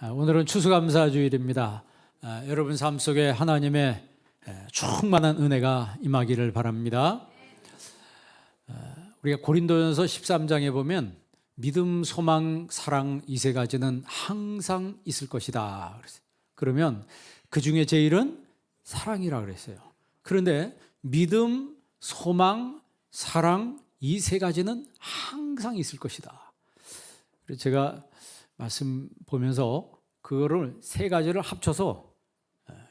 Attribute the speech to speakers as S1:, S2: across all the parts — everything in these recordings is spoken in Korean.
S1: 오늘은 추수감사주일입니다. 여러분 삶 속에 하나님의 충만한 은혜가 임하기를 바랍니다. 우리가 고린도전서 13장에 보면 믿음, 소망, 사랑 이 세 가지는 항상 있을 것이다. 그러면 그 중에 제일은 사랑이라 그랬어요. 그런데 믿음, 소망, 사랑 이 세 가지는 항상 있을 것이다. 그래서 제가 말씀 보면서 그거를 세 가지를 합쳐서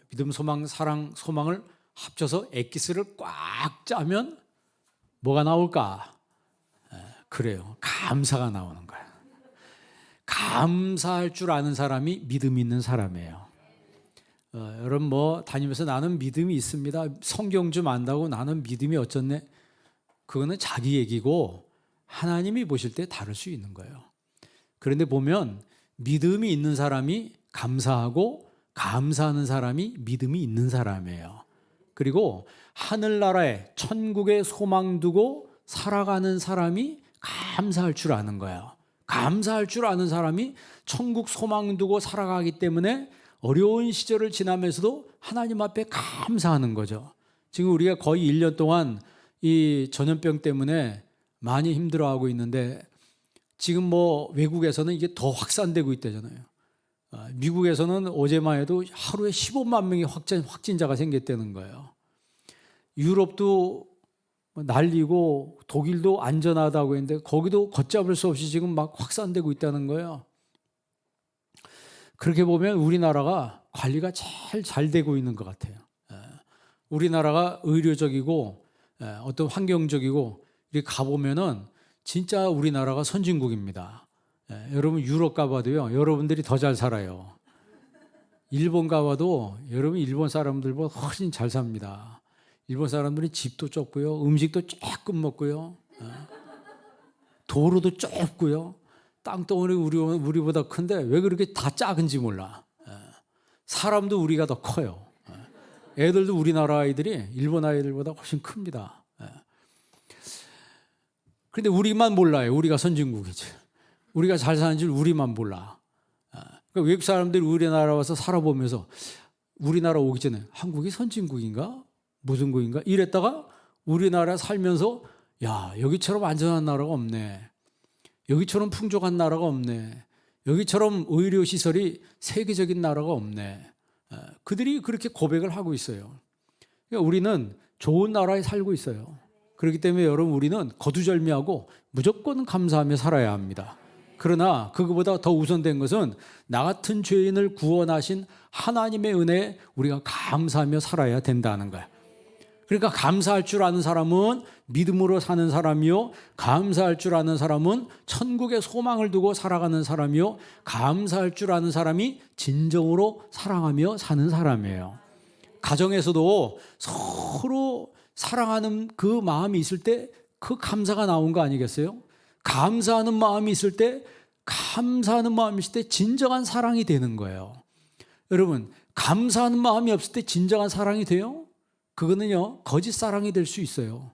S1: 믿음, 소망, 사랑, 소망을 합쳐서 엑기스를 꽉 짜면 뭐가 나올까? 그래요. 감사가 나오는 거야. 감사할 줄 아는 사람이 믿음 있는 사람이에요. 여러분 뭐 다니면서 나는 믿음이 있습니다. 성경 좀 안다고 나는 믿음이 어쩌네. 그거는 자기 얘기고 하나님이 보실 때 다를 수 있는 거예요. 그런데 보면 믿음이 있는 사람이 감사하고 감사하는 사람이 믿음이 있는 사람이에요. 그리고 하늘나라에 천국에 소망 두고 살아가는 사람이 감사할 줄 아는 거예요. 감사할 줄 아는 사람이 천국 소망 두고 살아가기 때문에 어려운 시절을 지나면서도 하나님 앞에 감사하는 거죠. 지금 우리가 거의 1년 동안 이 전염병 때문에 많이 힘들어하고 있는데 지금 뭐 외국에서는 이게 더 확산되고 있다잖아요. 미국에서는 어제만 해도 하루에 15만 명의 확진자가 생겼다는 거예요. 유럽도 난리고 독일도 안전하다고 했는데 거기도 걷잡을 수 없이 지금 막 확산되고 있다는 거예요. 그렇게 보면 우리나라가 관리가 제일 잘 되고 있는 것 같아요. 우리나라가 의료적이고 어떤 환경적이고 이렇게 가보면은 진짜 우리나라가 선진국입니다. 여러분 유럽 가봐도요, 여러분들이 더 잘 살아요. 일본 가봐도 여러분 일본 사람들보다 훨씬 잘 삽니다. 일본 사람들은 집도 좁고요, 음식도 조금 먹고요, 도로도 좁고요, 땅덩어리 우리보다 큰데 왜 그렇게 다 작은지 몰라. 사람도 우리가 더 커요. 애들도 우리나라 아이들이 일본 아이들보다 훨씬 큽니다. 그런데 우리만 몰라요. 우리가 선진국이지. 우리가 잘 사는 줄 우리만 몰라. 그러니까 외국 사람들이 우리나라 와서 살아보면서 우리나라 오기 전에 한국이 선진국인가? 무슨 국인가? 이랬다가 우리나라 살면서 야, 여기처럼 안전한 나라가 없네. 여기처럼 풍족한 나라가 없네. 여기처럼 의료시설이 세계적인 나라가 없네. 그들이 그렇게 고백을 하고 있어요. 그러니까 우리는 좋은 나라에 살고 있어요. 그렇기 때문에 여러분 우리는 거두절미하고 무조건 감사하며 살아야 합니다. 그러나 그것보다 더 우선된 것은 나 같은 죄인을 구원하신 하나님의 은혜에 우리가 감사하며 살아야 된다는 거야. 그러니까 감사할 줄 아는 사람은 믿음으로 사는 사람이요, 감사할 줄 아는 사람은 천국에 소망을 두고 살아가는 사람이요, 감사할 줄 아는 사람이 진정으로 사랑하며 사는 사람이에요. 가정에서도 서로 사랑하는 그 마음이 있을 때 그 감사가 나온 거 아니겠어요? 감사하는 마음이 있을 때, 감사하는 마음이 있을 때 진정한 사랑이 되는 거예요. 여러분, 감사하는 마음이 없을 때 진정한 사랑이 돼요? 그거는요, 거짓 사랑이 될 수 있어요.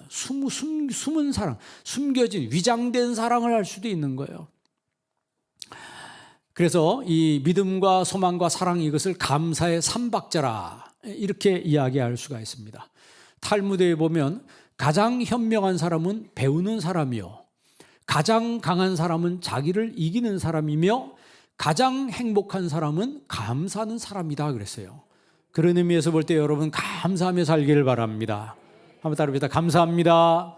S1: 숨은 사랑, 숨겨진, 위장된 사랑을 할 수도 있는 거예요. 그래서 이 믿음과 소망과 사랑, 이것을 감사의 삼박자라 이렇게 이야기할 수가 있습니다. 탈무드에 보면 가장 현명한 사람은 배우는 사람이요, 가장 강한 사람은 자기를 이기는 사람이며 가장 행복한 사람은 감사하는 사람이다 그랬어요. 그런 의미에서 볼 때 여러분 감사하며 살기를 바랍니다. 한번 따라합시다. 감사합니다.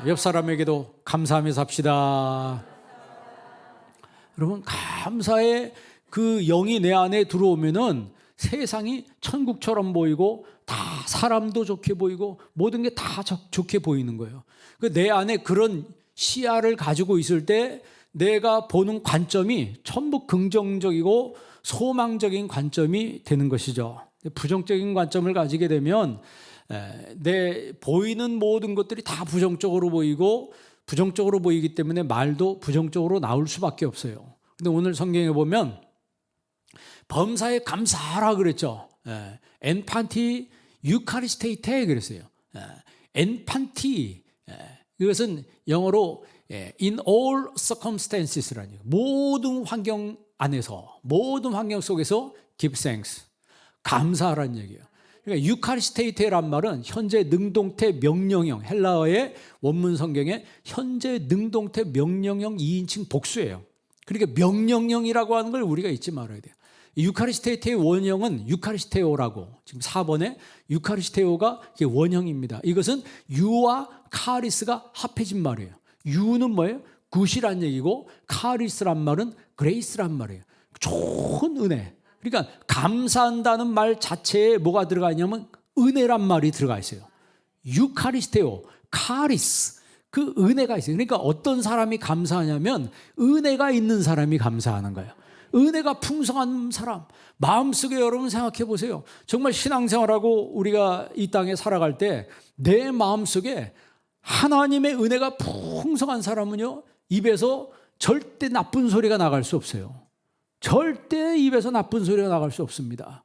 S1: 옆 사람에게도 감사하며 삽시다. 여러분 감사의 그 영이 내 안에 들어오면은 세상이 천국처럼 보이고 다 사람도 좋게 보이고 모든 게 다 좋게 보이는 거예요. 내 안에 그런 시야를 가지고 있을 때 내가 보는 관점이 전부 긍정적이고 소망적인 관점이 되는 것이죠. 부정적인 관점을 가지게 되면 내 보이는 모든 것들이 다 부정적으로 보이고 부정적으로 보이기 때문에 말도 부정적으로 나올 수밖에 없어요. 근데 오늘 성경에 보면 범사에 감사하라 그랬죠. 엔판티 유카리스테이테 그랬어요. 엔판티, 이것은 영어로 in all circumstances라는, 모든 환경 안에서, 모든 환경 속에서 give thanks, 감사하라는 얘기예요. 그러니까 유카리스테이테란 말은 현재 능동태 명령형, 헬라어의 원문 성경에 현재 능동태 명령형 2인칭 복수예요. 그러니까 명령형이라고 하는 걸 우리가 잊지 말아야 돼요. 유카리스테이테의 원형은 유카리스테오라고, 지금 4번에 유카리스테오가 원형입니다. 이것은 유와 카리스가 합해진 말이에요. 유는 뭐예요? 굿이란 얘기고, 카리스란 말은 그레이스란 말이에요. 좋은 은혜. 그러니까 감사한다는 말 자체에 뭐가 들어가 있냐면 은혜란 말이 들어가 있어요. 유카리스테오, 카리스, 그 은혜가 있어요. 그러니까 어떤 사람이 감사하냐면 은혜가 있는 사람이 감사하는 거예요. 은혜가 풍성한 사람, 마음속에 여러분 생각해 보세요. 정말 신앙생활하고 우리가 이 땅에 살아갈 때 내 마음속에 하나님의 은혜가 풍성한 사람은요, 입에서 절대 나쁜 소리가 나갈 수 없어요. 절대 입에서 나쁜 소리가 나갈 수 없습니다.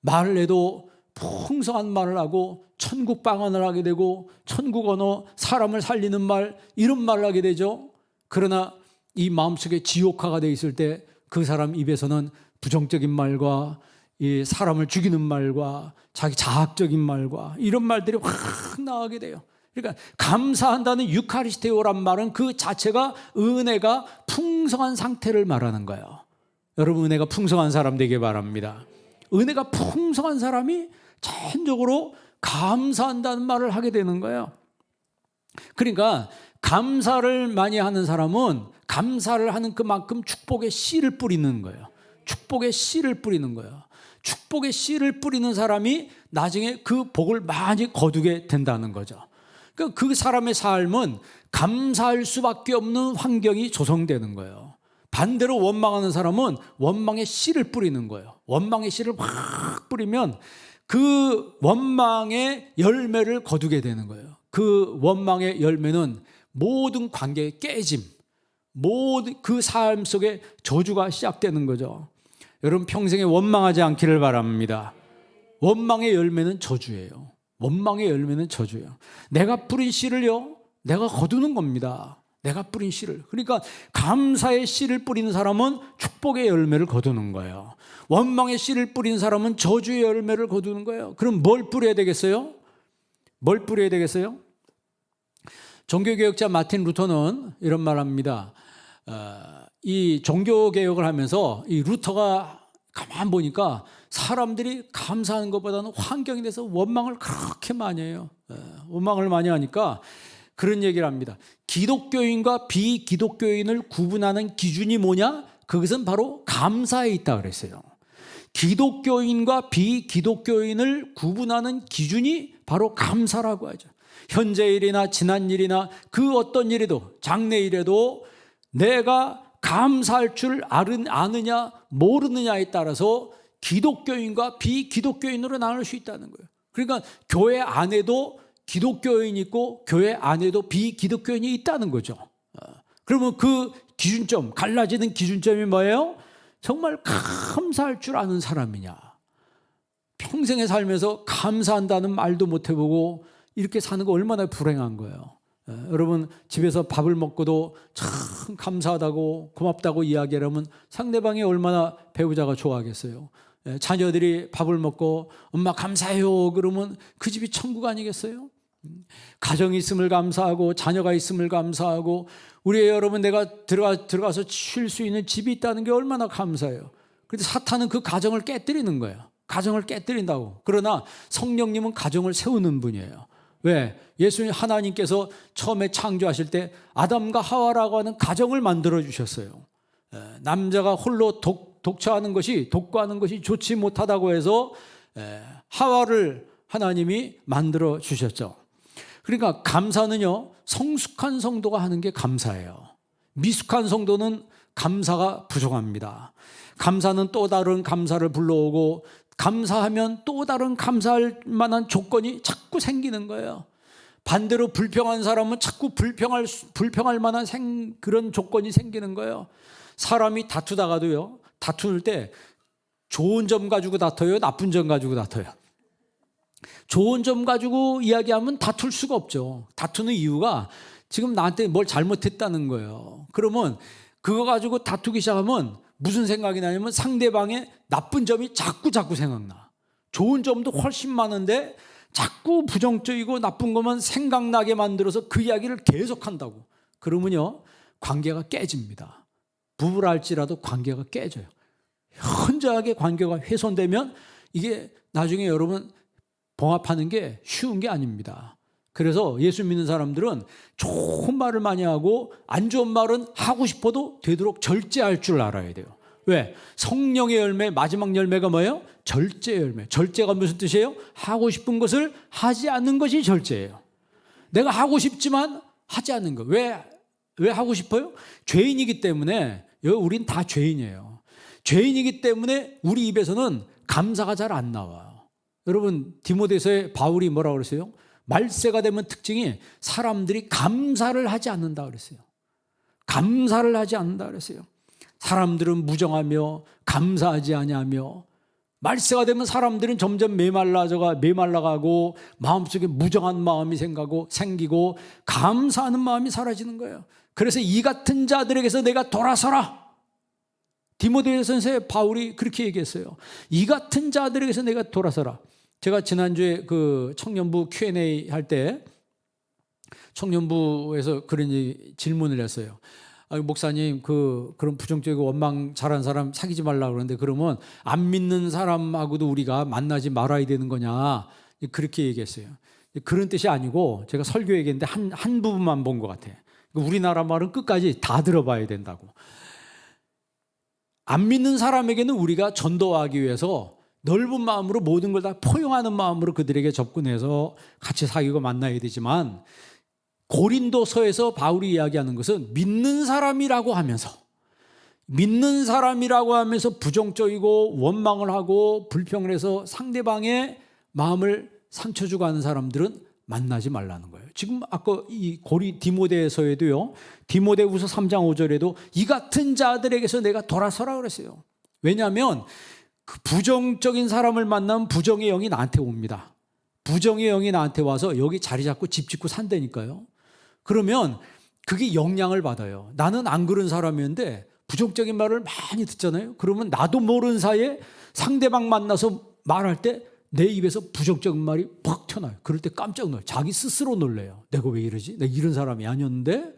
S1: 말을 해도 풍성한 말을 하고 천국 방언을 하게 되고 천국 언어, 사람을 살리는 말, 이런 말을 하게 되죠. 그러나 이 마음속에 지옥화가 되어 있을 때 그 사람 입에서는 부정적인 말과 이 사람을 죽이는 말과 자기 자학적인 말과 이런 말들이 확 나오게 돼요. 그러니까 감사한다는 유카리스테오란 말은 그 자체가 은혜가 풍성한 상태를 말하는 거예요. 여러분, 은혜가 풍성한 사람 되길 바랍니다. 은혜가 풍성한 사람이 전적으로 감사한다는 말을 하게 되는 거예요. 그러니까 감사를 많이 하는 사람은 감사를 하는 그만큼 축복의 씨를 뿌리는 거예요. 축복의 씨를 뿌리는 거예요. 축복의 씨를 뿌리는 사람이 나중에 그 복을 많이 거두게 된다는 거죠. 그러니까 그 사람의 삶은 감사할 수밖에 없는 환경이 조성되는 거예요. 반대로 원망하는 사람은 원망의 씨를 뿌리는 거예요. 원망의 씨를 확 뿌리면 그 원망의 열매를 거두게 되는 거예요. 그 원망의 열매는 모든 관계의 깨짐, 모든 그 삶 속에 저주가 시작되는 거죠. 여러분, 평생에 원망하지 않기를 바랍니다. 원망의 열매는 저주예요. 원망의 열매는 저주예요. 내가 뿌린 씨를요, 내가 거두는 겁니다. 내가 뿌린 씨를. 그러니까 감사의 씨를 뿌리는 사람은 축복의 열매를 거두는 거예요. 원망의 씨를 뿌린 사람은 저주의 열매를 거두는 거예요. 그럼 뭘 뿌려야 되겠어요? 뭘 뿌려야 되겠어요? 종교개혁자 마틴 루터는 이런 말 합니다. 이 종교개혁을 하면서 이 루터가 가만 보니까 사람들이 감사하는 것보다는 환경에 대해서 원망을 그렇게 많이 해요. 원망을 많이 하니까 그런 얘기를 합니다. 기독교인과 비기독교인을 구분하는 기준이 뭐냐? 그것은 바로 감사에 있다 그랬어요. 기독교인과 비기독교인을 구분하는 기준이 바로 감사라고 하죠. 현재 일이나 지난 일이나 그 어떤 일에도, 장래일에도 내가 감사할 줄 아느냐 모르느냐에 따라서 기독교인과 비기독교인으로 나눌 수 있다는 거예요. 그러니까 교회 안에도 기독교인이 있고 교회 안에도 비기독교인이 있다는 거죠. 그러면 그 기준점, 갈라지는 기준점이 뭐예요? 정말 감사할 줄 아는 사람이냐, 평생에 살면서 감사한다는 말도 못 해보고 이렇게 사는 거 얼마나 불행한 거예요. 여러분, 집에서 밥을 먹고도 참 감사하다고 고맙다고 이야기하면 상대방이 얼마나 배우자가 좋아하겠어요. 자녀들이 밥을 먹고 엄마 감사해요 그러면 그 집이 천국 아니겠어요? 가정이 있음을 감사하고 자녀가 있음을 감사하고 우리 여러분, 내가 들어가서 쉴 수 있는 집이 있다는 게 얼마나 감사해요. 그런데 사탄은 그 가정을 깨뜨리는 거예요. 가정을 깨뜨린다고. 그러나 성령님은 가정을 세우는 분이에요. 왜? 예수님 하나님께서 처음에 창조하실 때 아담과 하와라고 하는 가정을 만들어 주셨어요. 남자가 홀로 독처하는 것이, 독과하는 것이 좋지 못하다고 해서 하와를 하나님이 만들어 주셨죠. 그러니까 감사는요, 성숙한 성도가 하는 게 감사예요. 미숙한 성도는 감사가 부족합니다. 감사는 또 다른 감사를 불러오고 감사하면 또 다른 감사할 만한 조건이 자꾸 생기는 거예요. 반대로 불평한 사람은 자꾸 불평할 만한 그런 조건이 생기는 거예요. 사람이 다투다가도요, 다툴 때 좋은 점 가지고 다퉈요, 나쁜 점 가지고 다퉈요? 좋은 점 가지고 이야기하면 다툴 수가 없죠. 다투는 이유가 지금 나한테 뭘 잘못했다는 거예요. 그러면 그거 가지고 다투기 시작하면 무슨 생각이 나냐면 상대방의 나쁜 점이 자꾸 생각나. 좋은 점도 훨씬 많은데 자꾸 부정적이고 나쁜 것만 생각나게 만들어서 그 이야기를 계속한다고. 그러면요, 관계가 깨집니다. 부부라 할지라도 관계가 깨져요. 현저하게 관계가 훼손되면 이게 나중에 여러분 봉합하는 게 쉬운 게 아닙니다. 그래서 예수 믿는 사람들은 좋은 말을 많이 하고 안 좋은 말은 하고 싶어도 되도록 절제할 줄 알아야 돼요. 왜? 성령의 열매, 마지막 열매가 뭐예요? 절제 열매. 절제가 무슨 뜻이에요? 하고 싶은 것을 하지 않는 것이 절제예요. 내가 하고 싶지만 하지 않는 거. 왜 하고 싶어요? 죄인이기 때문에. 우린 다 죄인이에요. 죄인이기 때문에 우리 입에서는 감사가 잘 안 나와요. 여러분, 디모데서에 바울이 뭐라고 그랬어요? 말세가 되면 특징이 사람들이 감사를 하지 않는다 그랬어요. 감사를 하지 않는다 그랬어요. 사람들은 무정하며 감사하지 아니하며, 말세가 되면 사람들은 점점 메말라가고 마음속에 무정한 마음이 생기고 감사하는 마음이 사라지는 거예요. 그래서 이 같은 자들에게서 내가 돌아서라. 디모데전서에 바울이 그렇게 얘기했어요. 이 같은 자들에게서 내가 돌아서라. 제가 지난주에 그 청년부 Q&A 할 때 청년부에서 그런 질문을 했어요. 목사님, 그런 부정적이고 원망 잘하는 사람 사귀지 말라고 그러는데 그러면 안 믿는 사람하고도 우리가 만나지 말아야 되는 거냐, 그렇게 얘기했어요. 그런 뜻이 아니고 제가 설교 얘기했는데 한 부분만 본 것 같아요. 우리나라 말은 끝까지 다 들어봐야 된다고. 안 믿는 사람에게는 우리가 전도하기 위해서 넓은 마음으로 모든 걸 다 포용하는 마음으로 그들에게 접근해서 같이 사귀고 만나야 되지만, 고린도서에서 바울이 이야기하는 것은 믿는 사람이라고 하면서 부정적이고 원망을 하고 불평을 해서 상대방의 마음을 상처 주고 하는 사람들은 만나지 말라는 거예요. 지금 아까 이 디모데서에도요, 디모데후서 3장 5절에도 이 같은 자들에게서 내가 돌아서라 그랬어요. 왜냐하면 그 부정적인 사람을 만나면 부정의 영이 나한테 옵니다. 부정의 영이 나한테 와서 여기 자리 잡고 집 짓고 산다니까요. 그러면 그게 영향을 받아요. 나는 안 그런 사람이었는데 부정적인 말을 많이 듣잖아요. 그러면 나도 모르는 사이에 상대방 만나서 말할 때 내 입에서 부정적인 말이 팍 튀어나와요. 그럴 때 깜짝 놀라요. 자기 스스로 놀래요. 내가 왜 이러지? 내가 이런 사람이 아니었는데?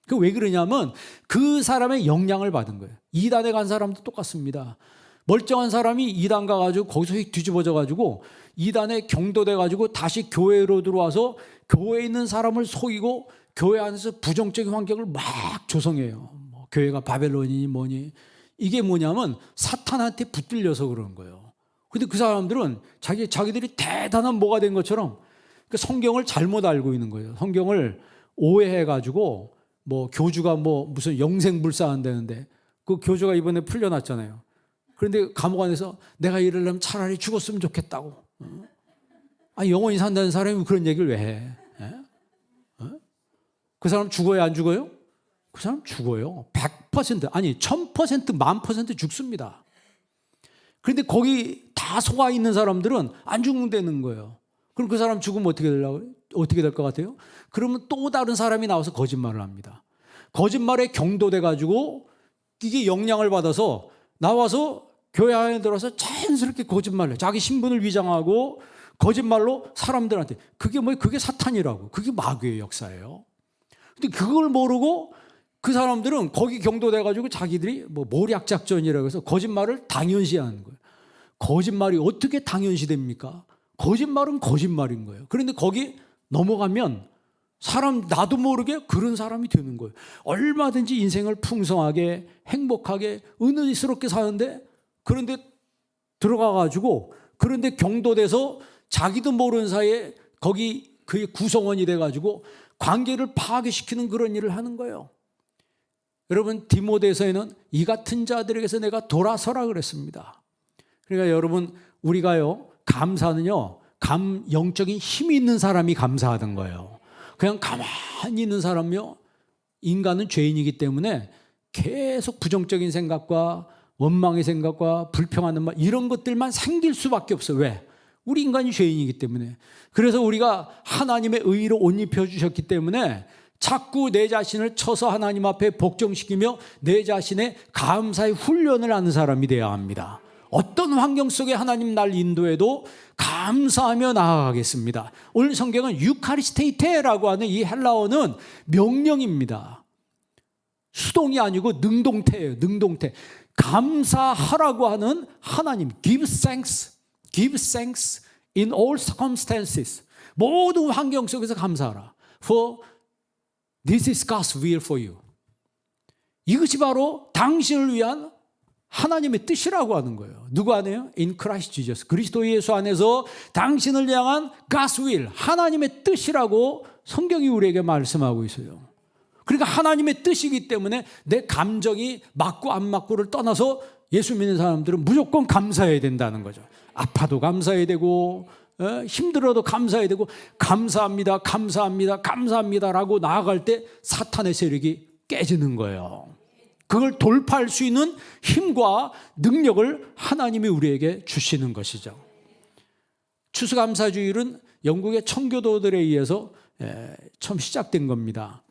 S1: 그 왜 그러냐면 그 사람의 영향을 받은 거예요. 이단에 간 사람도 똑같습니다. 멀쩡한 사람이 이단 가가지고 거기서 뒤집어져가지고 이단에 경도돼가지고 다시 교회로 들어와서 교회에 있는 사람을 속이고 교회 안에서 부정적인 환경을 막 조성해요. 교회가 바벨론이니 뭐니. 이게 뭐냐면 사탄한테 붙들려서 그러는 거예요. 근데 그 사람들은 자기들이 대단한 뭐가 된 것처럼 그 성경을 잘못 알고 있는 거예요. 성경을 오해해가지고 교주가 무슨 영생불사한다는데 그 교주가 이번에 풀려났잖아요. 그런데 감옥 안에서 내가 이러려면 차라리 죽었으면 좋겠다고. 영원히 산다는 사람이 그런 얘기를 왜 해? 그 사람 죽어요, 안 죽어요? 그 사람 죽어요. 100%, 아니 1000%, 10,000% 죽습니다. 그런데 거기 다 속아 있는 사람들은 안 죽는다는 거예요. 그럼 그 사람 죽으면 어떻게 될 것 같아요? 그러면 또 다른 사람이 나와서 거짓말을 합니다. 거짓말에 경도돼가지고 이게 영향을 받아서 나와서 교회 안에 들어서 자연스럽게 거짓말을 해요. 자기 신분을 위장하고 거짓말로 사람들한테 그게 사탄이라고. 그게 마귀의 역사예요. 근데 그걸 모르고 그 사람들은 거기 경도돼가지고 자기들이 모략작전이라고 해서 거짓말을 당연시하는 거예요. 거짓말이 어떻게 당연시됩니까? 거짓말은 거짓말인 거예요. 그런데 거기 넘어가면 나도 모르게 그런 사람이 되는 거예요. 얼마든지 인생을 풍성하게 행복하게 은은스럽게 사는데, 그런데 들어가가지고 그런데 경도돼서 자기도 모르는 사이에 거기 그의 구성원이 돼가지고 관계를 파괴시키는 그런 일을 하는 거예요. 여러분, 디모데서에는 이 같은 자들에게서 내가 돌아서라 그랬습니다. 그러니까 여러분, 우리가요, 감사는요, 영적인 힘이 있는 사람이 감사하던 거예요. 그냥 가만히 있는 사람요, 인간은 죄인이기 때문에 계속 부정적인 생각과 원망의 생각과 불평하는 말, 이런 것들만 생길 수밖에 없어요. 왜? 우리 인간이 죄인이기 때문에. 그래서 우리가 하나님의 의로 옷 입혀 주셨기 때문에 자꾸 내 자신을 쳐서 하나님 앞에 복종시키며 내 자신의 감사의 훈련을 하는 사람이 되어야 합니다. 어떤 환경 속에 하나님 날 인도해도 감사하며 나아가겠습니다. 오늘 성경은 유카리스테이테라고 하는 이 헬라어는 명령입니다. 수동이 아니고 능동태예요. 능동태. 감사하라고 하는 하나님. Give thanks in all circumstances. 모든 환경 속에서 감사하라. For this is God's will for you. 이것이 바로 당신을 위한 하나님의 뜻이라고 하는 거예요. 누구 안에요? In Christ Jesus. 그리스도 예수 안에서 당신을 향한 God's will, 하나님의 뜻이라고 성경이 우리에게 말씀하고 있어요. 그러니까 하나님의 뜻이기 때문에 내 감정이 맞고 안 맞고를 떠나서 예수 믿는 사람들은 무조건 감사해야 된다는 거죠. 아파도 감사해야 되고 힘들어도 감사해야 되고 감사합니다, 감사합니다, 감사합니다라고 나아갈 때 사탄의 세력이 깨지는 거예요. 그걸 돌파할 수 있는 힘과 능력을 하나님이 우리에게 주시는 것이죠. 추수감사주일은 영국의 청교도들에 의해서 처음 시작된 겁니다.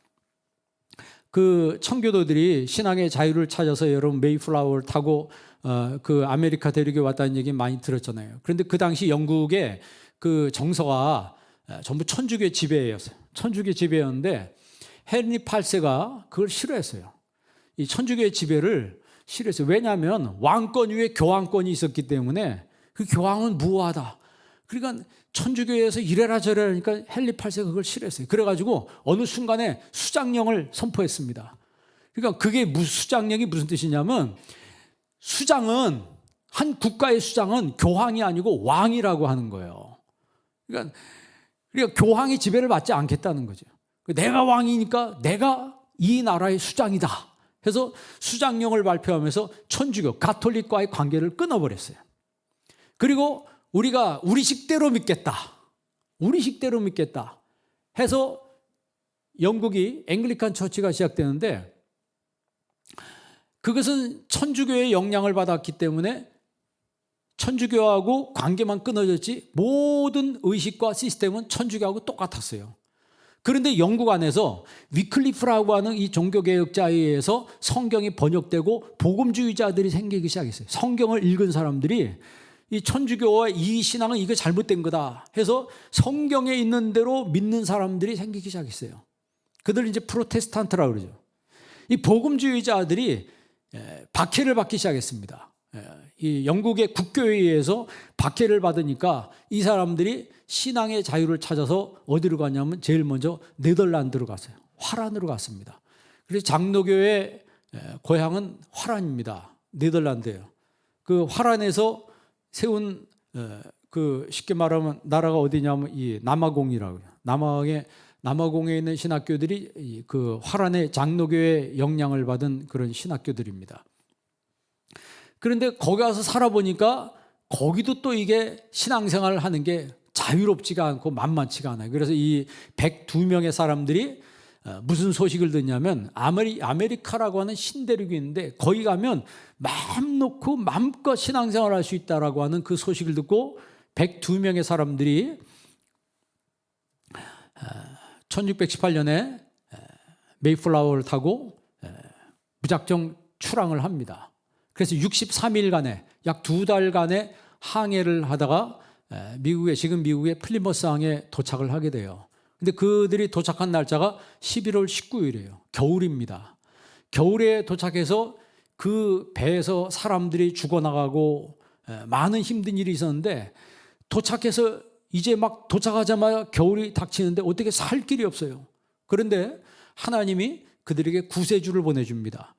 S1: 그 청교도들이 신앙의 자유를 찾아서 여러분 메이플라워를 타고 그 아메리카 대륙에 왔다는 얘기 많이 들었잖아요. 그런데 그 당시 영국의 그 정서가 전부 천주교 지배였어요. 천주교 지배였는데 헨리 8세가 그걸 싫어했어요. 이 천주교의 지배를 싫어했어요. 왜냐하면 왕권 위에 교황권이 있었기 때문에 그 교황은 무호하다. 그러니까 천주교에서 이래라 저래라 하니까 헨리 8세가 그걸 싫어했어요. 그래가지고 어느 순간에 수장령을 선포했습니다. 그러니까 그게 수장령이 무슨 뜻이냐면 수장은 한 국가의 수장은 교황이 아니고 왕이라고 하는 거예요. 그러니까 교황이 지배를 받지 않겠다는 거죠. 내가 왕이니까 내가 이 나라의 수장이다. 해서 수장령을 발표하면서 천주교, 가톨릭과의 관계를 끊어버렸어요. 그리고 우리가 우리식대로 믿겠다. 우리식대로 믿겠다. 해서 영국이 앵글리칸 처치가 시작되는데 그것은 천주교의 영향을 받았기 때문에 천주교하고 관계만 끊어졌지 모든 의식과 시스템은 천주교하고 똑같았어요. 그런데 영국 안에서 위클리프라고 하는 이 종교개혁자에 의해서 성경이 번역되고 복음주의자들이 생기기 시작했어요. 성경을 읽은 사람들이 이 천주교와 이 신앙은 이거 잘못된 거다 해서 성경에 있는 대로 믿는 사람들이 생기기 시작했어요. 그들 이제 프로테스탄트라고 그러죠. 이 복음주의자들이 박해를 받기 시작했습니다. 이 영국의 국교에 의해서 박해를 받으니까 이 사람들이 신앙의 자유를 찾아서 어디로 가냐면 제일 먼저 네덜란드로 갔어요. 화란으로 갔습니다. 그래서 장로교의 고향은 화란입니다. 네덜란드예요. 그 화란에서 세운 그 쉽게 말하면 나라가 어디냐면 이 남아공이라고 해요. 남아공에 있는 신학교들이 그 화란의 장로교의 영향을 받은 그런 신학교들입니다. 그런데 거기 가서 살아보니까 거기도 또 이게 신앙생활을 하는 게 자유롭지가 않고 만만치가 않아요. 그래서 이 102명의 사람들이 무슨 소식을 듣냐면 아메리카라고 하는 신대륙이 있는데 거기 가면 마음 놓고 마음껏 신앙생활을 할 수 있다라고 하는 그 소식을 듣고 102명의 사람들이 1618년에 메이플라워를 타고 무작정 출항을 합니다. 그래서 63일간의 약 2달간의 항해를 하다가 지금 미국의 플리머스 항에 도착을 하게 돼요. 근데 그들이 도착한 날짜가 11월 19일이에요. 겨울입니다. 겨울에 도착해서 그 배에서 사람들이 죽어나가고 많은 힘든 일이 있었는데 도착해서 이제 막 도착하자마자 겨울이 닥치는데 어떻게 살 길이 없어요. 그런데 하나님이 그들에게 구세주를 보내줍니다.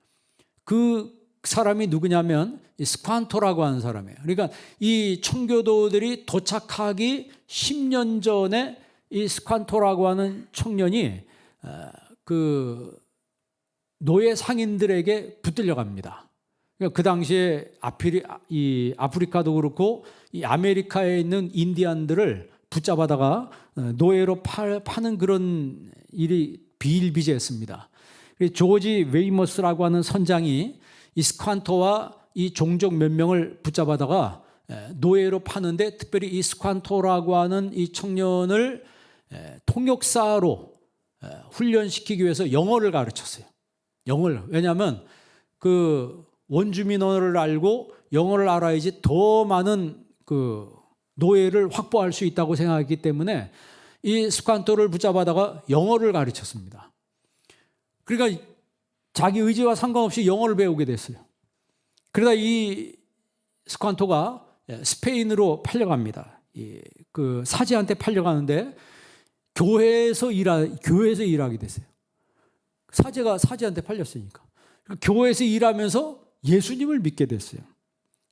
S1: 그 사람이 누구냐면 스판토라고 하는 사람이에요. 그러니까 이 청교도들이 도착하기 10년 전에 이 스판토라고 하는 청년이 그 노예 상인들에게 붙들려 갑니다. 그러니까 그 당시에 이 아프리카도 그렇고 이 아메리카에 있는 인디안들을 붙잡아다가 노예로 파는 그런 일이 비일비재했습니다. 조지 웨이머스라고 하는 선장이 이 스칸토와 이 종족 몇 명을 붙잡아다가 노예로 파는데 특별히 이 스칸토라고 하는 이 청년을 통역사로 훈련시키기 위해서 영어를 가르쳤어요. 영어를. 왜냐하면 그 원주민 언어를 알고 영어를 알아야지 더 많은 그 노예를 확보할 수 있다고 생각했기 때문에 이 스칸토를 붙잡아다가 영어를 가르쳤습니다. 그러니까 자기 의지와 상관없이 영어를 배우게 됐어요. 그러다 이 스칸토가 스페인으로 팔려갑니다. 그 사제한테 팔려가는데 교회에서 일하게 됐어요. 사제가 사제한테 팔렸으니까. 교회에서 일하면서 예수님을 믿게 됐어요.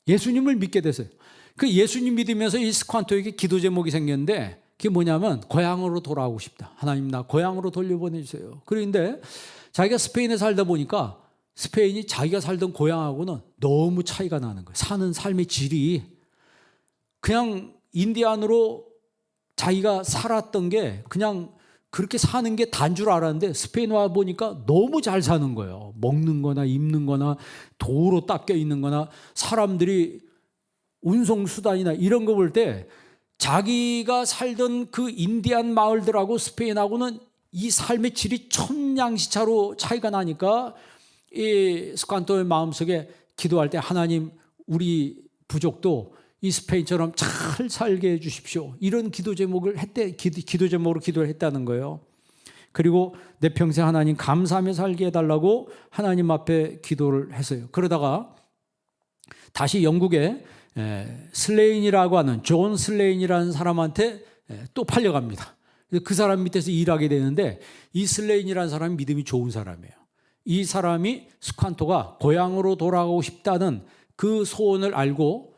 S1: 예수님을 믿게 됐어요. 그 예수님 믿으면서 이 스칸토에게 기도 제목이 생겼는데 그게 뭐냐면 고향으로 돌아오고 싶다. 하나님 나 고향으로 돌려보내주세요. 그런데 자기가 스페인에 살다 보니까 스페인이 자기가 살던 고향하고는 너무 차이가 나는 거예요. 사는 삶의 질이. 그냥 인디안으로 자기가 살았던 게 그냥 그렇게 사는 게 단 줄 알았는데 스페인 와 보니까 너무 잘 사는 거예요. 먹는 거나 입는 거나 도로 닦여 있는 거나 사람들이 운송수단이나 이런 거 볼 때 자기가 살던 그 인디안 마을들하고 스페인하고는 이 삶의 질이 천냥시차로 차이가 나니까 이 스칸토의 마음속에 기도할 때 하나님 우리 부족도 이 스페인처럼 잘 살게 해 주십시오. 이런 기도 제목을 기도 제목으로 기도를 했다는 거예요. 그리고 내 평생 하나님 감사하며 살게 해달라고 하나님 앞에 기도를 했어요. 그러다가 다시 영국에 슬레인이라고 하는 존 슬레인이라는 사람한테 또 팔려갑니다. 그 사람 밑에서 일하게 되는데 이 슬레인이라는 사람이 믿음이 좋은 사람이에요. 이 사람이 스칸토가 고향으로 돌아가고 싶다는 그 소원을 알고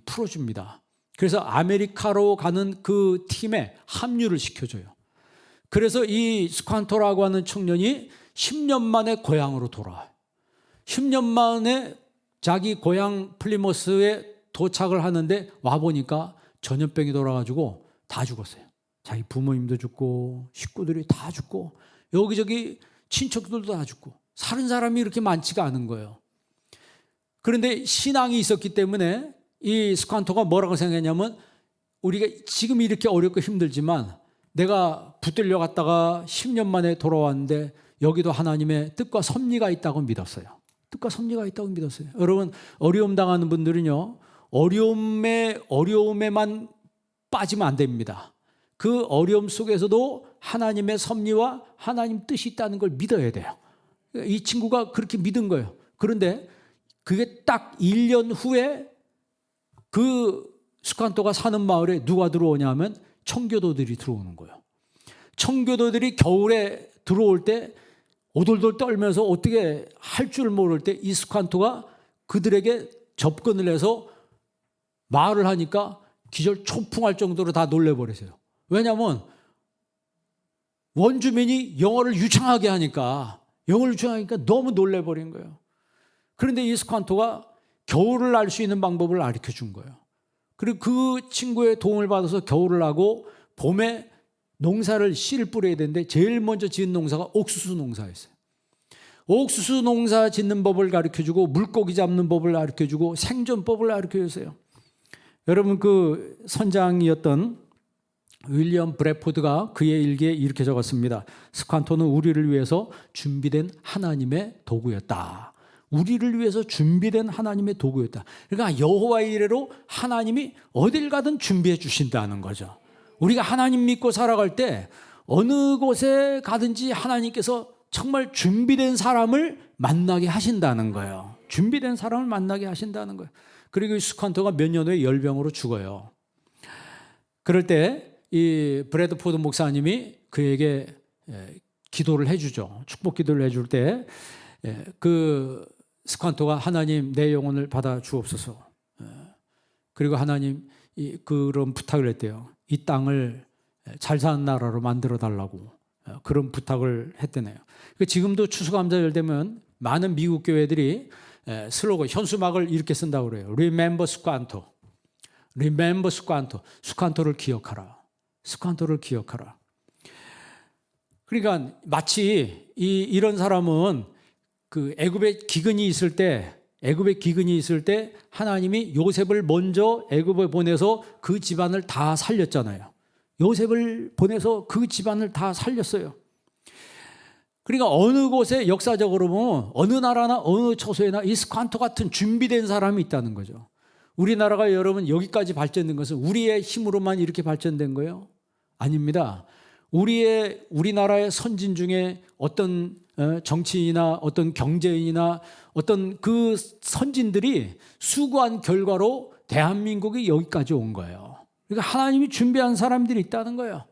S1: 풀어줍니다. 그래서 아메리카로 가는 그 팀에 합류를 시켜줘요. 그래서 이 스칸토라고 하는 청년이 10년 만에 고향으로 돌아와요. 10년 만에 자기 고향 플리머스에 도착을 하는데 와보니까 전염병이 돌아가지고 다 죽었어요. 자기 부모님도 죽고 식구들이 다 죽고 여기저기 친척들도 다 죽고 사는 사람이 이렇게 많지가 않은 거예요. 그런데 신앙이 있었기 때문에 이 스칸토가 뭐라고 생각했냐면 우리가 지금 이렇게 어렵고 힘들지만 내가 붙들려 갔다가 10년 만에 돌아왔는데 여기도 하나님의 뜻과 섭리가 있다고 믿었어요. 뜻과 섭리가 있다고 믿었어요. 여러분 어려움 당하는 분들은요 어려움에만 빠지면 안 됩니다. 그 어려움 속에서도 하나님의 섭리와 하나님 뜻이 있다는 걸 믿어야 돼요. 이 친구가 그렇게 믿은 거예요. 그런데 그게 딱 1년 후에 그 스칸토가 사는 마을에 누가 들어오냐 하면 청교도들이 들어오는 거예요. 청교도들이 겨울에 들어올 때 오돌돌 떨면서 어떻게 할 줄 모를 때 이 스칸토가 그들에게 접근을 해서 말을 하니까 기절 초풍할 정도로 다 놀래버리세요. 왜냐하면 원주민이 영어를 유창하게 하니까 너무 놀래버린 거예요. 그런데 이 스칸토가 겨울을 알 수 있는 방법을 가르쳐 준 거예요. 그리고 그 친구의 도움을 받아서 겨울을 하고 봄에 농사를 씨를 뿌려야 되는데 제일 먼저 지은 농사가 옥수수 농사였어요. 옥수수 농사 짓는 법을 가르쳐주고 물고기 잡는 법을 가르쳐주고 생존법을 가르쳐줬어요. 여러분 그 선장이었던 윌리엄 브래포드가 그의 일기에 이렇게 적었습니다. 스칸토는 우리를 위해서 준비된 하나님의 도구였다. 우리를 위해서 준비된 하나님의 도구였다. 그러니까 여호와의 이레로 하나님이 어딜 가든 준비해 주신다는 거죠. 우리가 하나님 믿고 살아갈 때 어느 곳에 가든지 하나님께서 정말 준비된 사람을 만나게 하신다는 거예요. 준비된 사람을 만나게 하신다는 거예요. 그리고 스칸토가 몇 년 후에 열병으로 죽어요. 그럴 때 이 브래드포드 목사님이 그에게 기도를 해주죠. 축복 기도를 해줄 때 그 스칸토가 하나님 내 영혼을 받아 주옵소서. 그리고 하나님 그런 부탁을 했대요. 이 땅을 잘 사는 나라로 만들어 달라고 그런 부탁을 했대네요. 지금도 추수감사절 되면 많은 미국 교회들이 슬로건 현수막을 이렇게 쓴다고 그래요. Remember 스칸토. Remember 스칸토. 스칸토를 기억하라. 스칸토를 기억하라. 그러니까 마치 이런 사람은 그 애굽에 기근이 있을 때 하나님이 요셉을 먼저 애굽에 보내서 그 집안을 다 살렸잖아요. 요셉을 보내서 그 집안을 다 살렸어요. 그러니까 어느 곳에 역사적으로 보면 어느 나라나 어느 처소에나 이 스칸토 같은 준비된 사람이 있다는 거죠. 우리나라가 여러분 여기까지 발전된 것은 우리의 힘으로만 이렇게 발전된 거예요? 아닙니다. 우리나라의 선진 중에 어떤 정치인이나 어떤 경제인이나 어떤 그 선진들이 수고한 결과로 대한민국이 여기까지 온 거예요. 그러니까 하나님이 준비한 사람들이 있다는 거예요.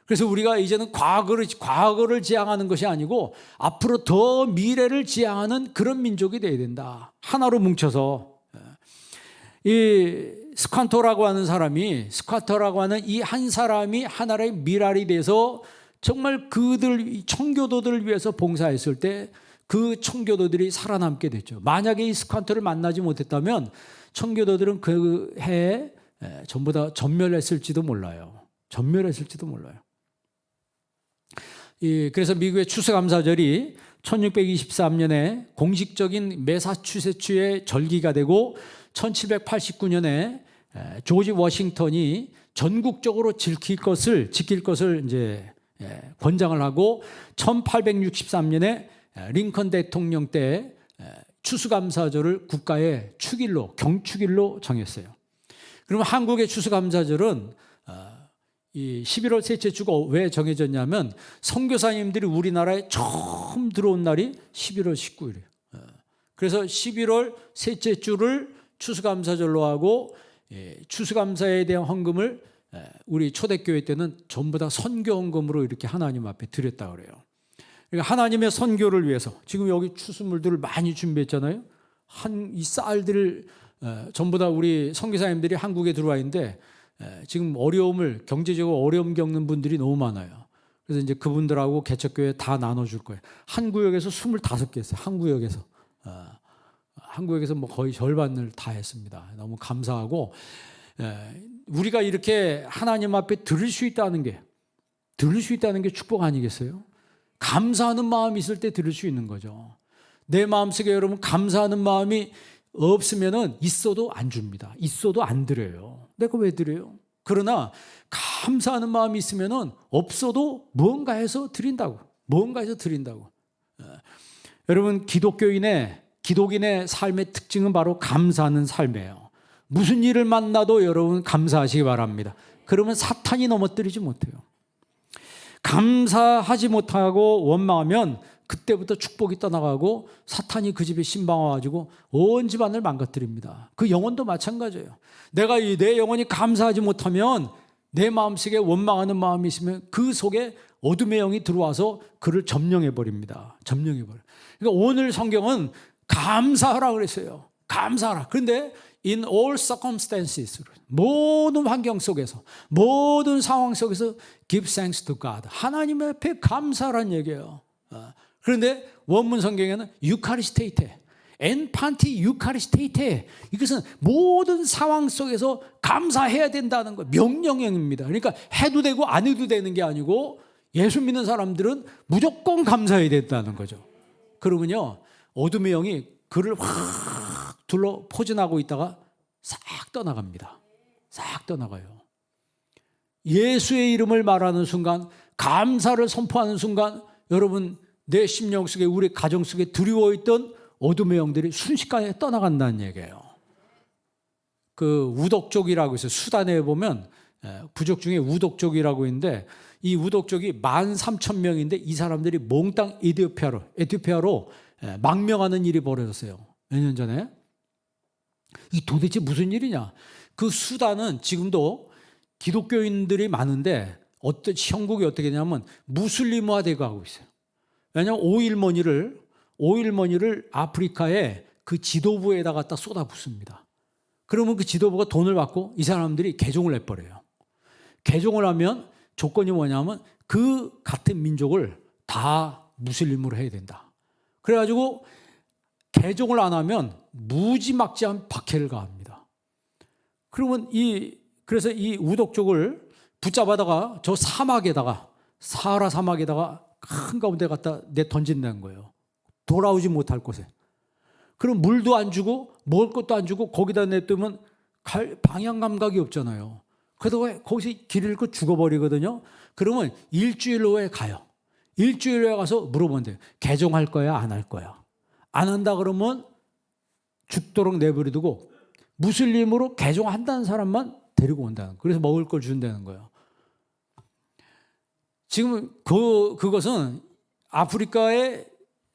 S1: 그래서 우리가 이제는 과거를 지향하는 것이 아니고 앞으로 더 미래를 지향하는 그런 민족이 되어야 된다. 하나로 뭉쳐서 이 스칸토라고 하는 이 한 사람이 하나의 미랄이 돼서 정말 그들 청교도들을 위해서 봉사했을 때 그 청교도들이 살아남게 됐죠. 만약에 이 스칸토를 만나지 못했다면 청교도들은 그 해에 전부 다 전멸했을지도 몰라요. 그래서 미국의 추수감사절이 1623년에 공식적인 매사추세츠의 절기가 되고 1789년에 조지 워싱턴이 전국적으로 지킬 것을 이제 권장을 하고 1863년에 링컨 대통령 때 추수감사절을 국가의 경축일로 정했어요. 그러면 한국의 추수감사절은 이 11월 셋째 주가 왜 정해졌냐면 선교사님들이 우리나라에 처음 들어온 날이 11월 19일이에요. 그래서 11월 셋째 주를 추수감사절로 하고 추수감사에 대한 헌금을 우리 초대교회 때는 전부 다 선교 헌금으로 이렇게 하나님 앞에 드렸다 그래요. 그러니까 하나님의 선교를 위해서 지금 여기 추수물들을 많이 준비했잖아요. 이 쌀들을 전부 다 우리 선교사님들이 한국에 들어와 있는데 지금 경제적으로 어려움 겪는 분들이 너무 많아요. 그래서 이제 그분들하고 개척교회 다 나눠줄 거예요. 한 구역에서 25개 했어요. 한 구역에서 뭐 거의 절반을 다 했습니다. 너무 감사하고 우리가 이렇게 하나님 앞에 들을 수 있다는 게 축복 아니겠어요? 감사하는 마음이 있을 때 들을 수 있는 거죠. 내 마음속에 여러분 감사하는 마음이 없으면은 있어도 안 줍니다. 있어도 안 드려요. 내가 왜 드려요? 그러나 감사하는 마음이 있으면은 없어도 뭔가 해서 드린다고. 여러분 기독인의 삶의 특징은 바로 감사하는 삶이에요. 무슨 일을 만나도 여러분 감사하시기 바랍니다. 그러면 사탄이 넘어뜨리지 못해요. 감사하지 못하고 원망하면 그때부터 축복이 떠나가고 사탄이 그 집에 신방 와가지고 온 집안을 망가뜨립니다. 그 영혼도 마찬가지예요. 내가 내 영혼이 감사하지 못하면 내 마음속에 원망하는 마음이 있으면 그 속에 어둠의 영이 들어와서 그를 점령해버립니다. 그러니까 오늘 성경은 감사하라 그랬어요. 감사하라. 그런데 in all circumstances, 모든 환경 속에서, 모든 상황 속에서 give thanks to God. 하나님 앞에 감사하라는 얘기예요. 그런데 원문 성경에는 유카리스테이테, 엔판티 유카리스테이테, 이것은 모든 상황 속에서 감사해야 된다는 거, 명령형입니다. 그러니까 해도 되고 안 해도 되는 게 아니고 예수 믿는 사람들은 무조건 감사해야 된다는 거죠. 그러면요 어둠의 영이 그를 확 둘러 포진하고 있다가 싹 떠나갑니다. 싹 떠나가요. 예수의 이름을 말하는 순간, 감사를 선포하는 순간 여러분 내 심령 속에 우리 가정 속에 두려워있던 어둠의 영들이 순식간에 떠나간다는 얘기예요. 그 우독족이라고 있어요. 수단에 보면 부족 중에 우독족이라고 있는데 이 우독족이 13,000명인데 이 사람들이 몽땅 에티오피아로 망명하는 일이 벌어졌어요. 몇 년 전에. 이 도대체 무슨 일이냐? 그 수단은 지금도 기독교인들이 많은데 형국이 어떻게 되냐면 무슬림화되고 가고 있어요. 왜냐하면 오일머니를 아프리카의 그 지도부에다 갖다 쏟아붓습니다. 그러면 그 지도부가 돈을 받고 이 사람들이 개종을 해버려요. 개종을 하면 조건이 뭐냐면 그 같은 민족을 다 무슬림으로 해야 된다. 그래가지고 개종을 안 하면 무지막지한 박해를 가합니다. 그러면 그래서 이 우독족을 붙잡아다가 저 사하라 사막에다가 한가운데 갖다 던진다는 거예요. 돌아오지 못할 곳에. 그럼 물도 안 주고 먹을 것도 안 주고 거기다 냅두면 방향 감각이 없잖아요. 그래서 거기서 길 잃고 죽어버리거든요. 그러면 일주일 후에 가요. 일주일에 가서 물어본대요. 개종할 거야, 안 할 거야? 안 한다 그러면 죽도록 내버려두고 무슬림으로 개종한다는 사람만 데리고 온다는 거예요. 그래서 먹을 걸 준다는 거예요. 지금 그것은 아프리카에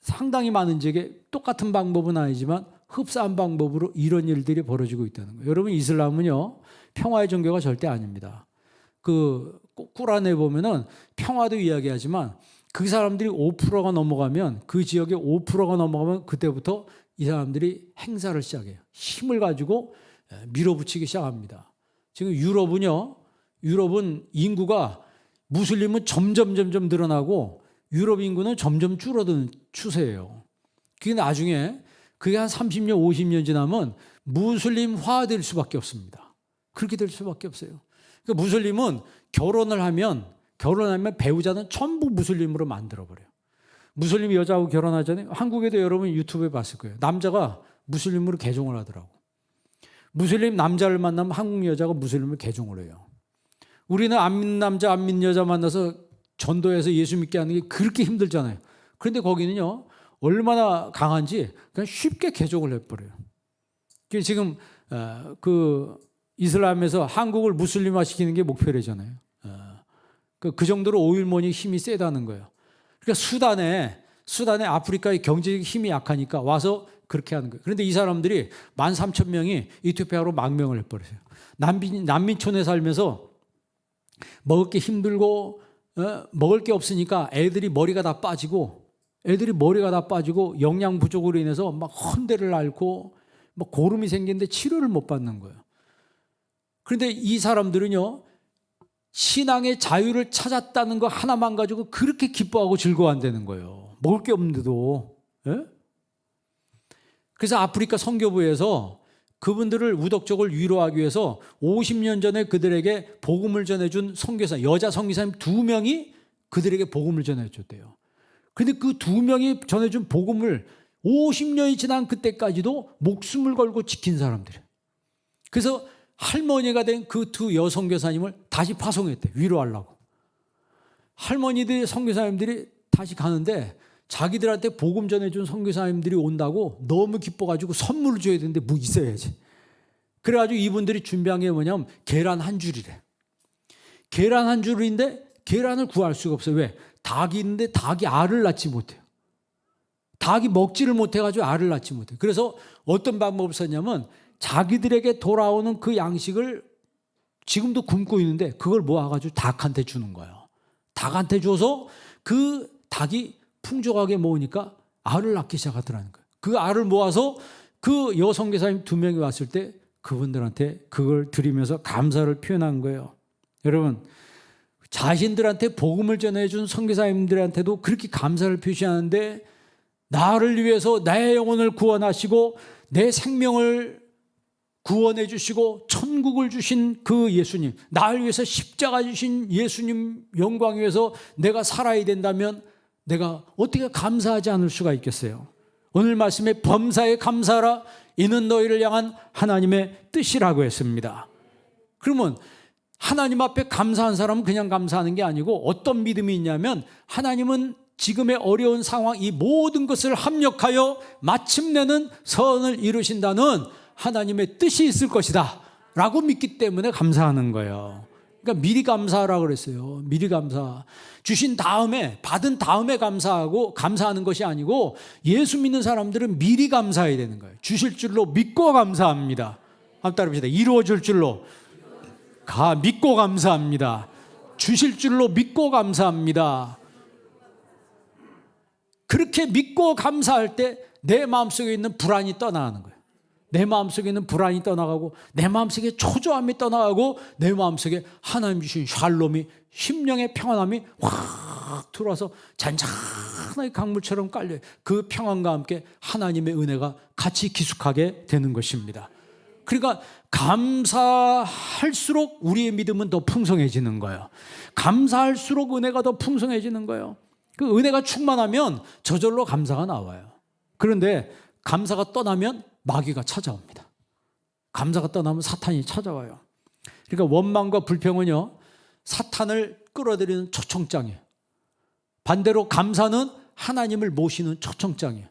S1: 상당히 많은 지역에 똑같은 방법은 아니지만 흡사한 방법으로 이런 일들이 벌어지고 있다는 거예요. 여러분, 이슬람은요, 평화의 종교가 절대 아닙니다. 꾸란에 보면은 평화도 이야기하지만 그 사람들이 5%가 넘어가면, 그 지역에 5%가 넘어가면 그때부터 이 사람들이 행사를 시작해요. 힘을 가지고 밀어붙이기 시작합니다. 지금 유럽은 인구가, 무슬림은 점점 늘어나고 유럽 인구는 점점 줄어드는 추세예요. 그게 나중에 그게 한 30년, 50년 지나면 무슬림화될 수밖에 없습니다. 그렇게 될 수밖에 없어요. 그러니까 무슬림은 결혼하면 배우자는 전부 무슬림으로 만들어버려요. 무슬림 여자하고 결혼하잖아요. 한국에도 여러분 유튜브에 봤을 거예요. 남자가 무슬림으로 개종을 하더라고. 무슬림 남자를 만나면 한국 여자가 무슬림을 개종을 해요. 우리는 안 믿는 남자, 안 믿는 여자 만나서 전도해서 예수 믿게 하는 게 그렇게 힘들잖아요. 그런데 거기는요, 얼마나 강한지 그냥 쉽게 개종을 해버려요. 지금 이슬람에서 한국을 무슬림화 시키는 게 목표래잖아요. 그 정도로 오일몬이 힘이 세다는 거예요. 그러니까 수단에 아프리카의 경제적 힘이 약하니까 와서 그렇게 하는 거예요. 그런데 이 사람들이 13,000명이 이티오피아로 망명을 해버렸어요. 난민촌에 살면서 먹을 게 힘들고 먹을 게 없으니까 애들이 머리가 다 빠지고 영양 부족으로 인해서 막 헌대를 앓고 막 고름이 생기는데 치료를 못 받는 거예요. 그런데 이 사람들은요, 신앙의 자유를 찾았다는 거 하나만 가지고 그렇게 기뻐하고 즐거워한다는 거예요. 먹을 게 없는데도. 예? 그래서 아프리카 선교부에서 그분들을 우덕적을 위로하기 위해서 50년 전에 그들에게 복음을 전해준 선교사, 여자 선교사님 2명이 그들에게 복음을 전해줬대요. 그런데 그 2명이 전해준 복음을 50년이 지난 그때까지도 목숨을 걸고 지킨 사람들이에요. 그래서 할머니가 된 그 2 여선교사님을 다시 파송했대, 위로하려고. 할머니들 선교사님들이 다시 가는데 자기들한테 복음 전해준 선교사님들이 온다고 너무 기뻐가지고 선물을 줘야 되는데 뭐 있어야지. 그래가지고 이분들이 준비한 게 뭐냐면 계란 한 줄이래. 계란 한 줄인데 계란을 구할 수가 없어요. 왜? 닭이 있는데 닭이 알을 낳지 못해요. 닭이 먹지를 못해가지고 알을 낳지 못해요. 그래서 어떤 방법을 썼냐면 자기들에게 돌아오는 그 양식을 지금도 굶고 있는데 그걸 모아가지고 닭한테 주는 거예요. 닭한테 줘서 그 닭이 풍족하게 모으니까 알을 낳기 시작하더라는 거예요. 그 알을 모아서 그 여선교사님 2명이 왔을 때 그분들한테 그걸 드리면서 감사를 표현한 거예요. 여러분, 자신들한테 복음을 전해준 선교사님들한테도 그렇게 감사를 표시하는데 나를 위해서 내 영혼을 구원하시고 내 생명을 구원해 주시고 천국을 주신 그 예수님, 나를 위해서 십자가 주신 예수님 영광 위해서 내가 살아야 된다면 내가 어떻게 감사하지 않을 수가 있겠어요? 오늘 말씀에 범사에 감사하라, 이는 너희를 향한 하나님의 뜻이라고 했습니다. 그러면 하나님 앞에 감사한 사람은 그냥 감사하는 게 아니고 어떤 믿음이 있냐면 하나님은 지금의 어려운 상황, 이 모든 것을 합력하여 마침내는 선을 이루신다는 하나님의 뜻이 있을 것이다 라고 믿기 때문에 감사하는 거예요. 그러니까 미리 감사하라고 그랬어요. 미리 감사. 주신 다음에, 받은 다음에 감사하는 것이 아니고 예수 믿는 사람들은 미리 감사해야 되는 거예요. 주실 줄로 믿고 감사합니다. 한번 따라합시다. 이루어질 줄로 믿고 감사합니다. 주실 줄로 믿고 감사합니다. 그렇게 믿고 감사할 때 내 마음속에 있는 불안이 떠나가는 거예요. 내 마음속에 있는 불안이 떠나가고 내 마음속에 초조함이 떠나가고 내 마음속에 하나님 주신 샬롬이, 심령의 평안함이 확 들어와서 잔잔하게 강물처럼 깔려요. 그 평안과 함께 하나님의 은혜가 같이 기숙하게 되는 것입니다. 그러니까 감사할수록 우리의 믿음은 더 풍성해지는 거예요. 감사할수록 은혜가 더 풍성해지는 거예요. 그 은혜가 충만하면 저절로 감사가 나와요. 그런데 감사가 떠나면 마귀가 찾아옵니다. 감사가 떠나면 사탄이 찾아와요. 그러니까 원망과 불평은요, 사탄을 끌어들이는 초청장이에요. 반대로 감사는 하나님을 모시는 초청장이에요.